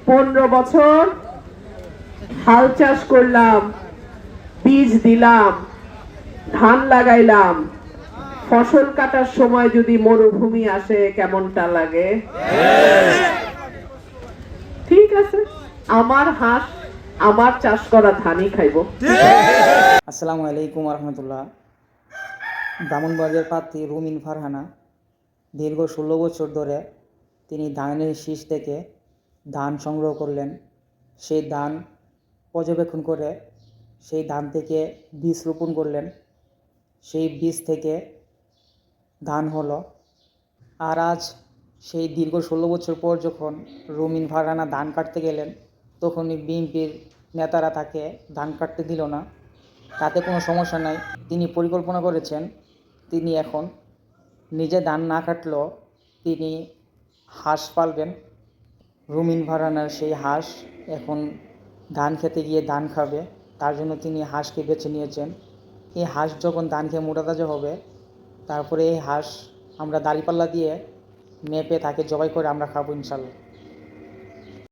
15 বছর হাল চাষ করলাম, বীজ দিলাম, ধান লাগাইলাম, ফসল কাটার সময় যদি মরুভূমি আসে কেমনটা লাগে? ঠিক আছে, আমার হাঁস আমার চাষ করা ধানই খাইব। আসসালামু আলাইকুম রহমতুল্লাহ। ব্রাহ্মণবাড়িয়ার প্রার্থী রুমিন ফারহানা দীর্ঘ 16 বছর ধরে তিনি ধানের শীষ থেকে ধান সংগ্রহ করলেন। সেই ধান পর্যবেক্ষণ করে সেই ধান থেকে বীজ রোপণ করলেন। সেই বীজ থেকে ধান হলো। আর আজ সেই দীর্ঘ 16 বছর পর যখন রুমিন ফারহানা ধান কাটতে গেলেন, তখনই বিএনপির নেতারা তাকে ধান কাটতে দিল না। তাতে কোনো সমস্যা নাই। তিনি পরিকল্পনা করেছেন, তিনি এখন নিজে ধান না কাটলেও তিনি হাঁস পালবেন। রুমিন ফারহানার সেই হাঁস এখন ধান খেতে গিয়ে ধান খাবে, তার জন্য তিনি হাঁসকে বেছে নিয়েছেন। এই হাঁস যখন ধান খেয়ে মোটা তাজা হবে, তারপরে এই হাঁস আমরা দাঁড়িপাল্লা দিয়ে মেপে তাকে জবাই করে আমরা খাবো ইনশাল্লাহ।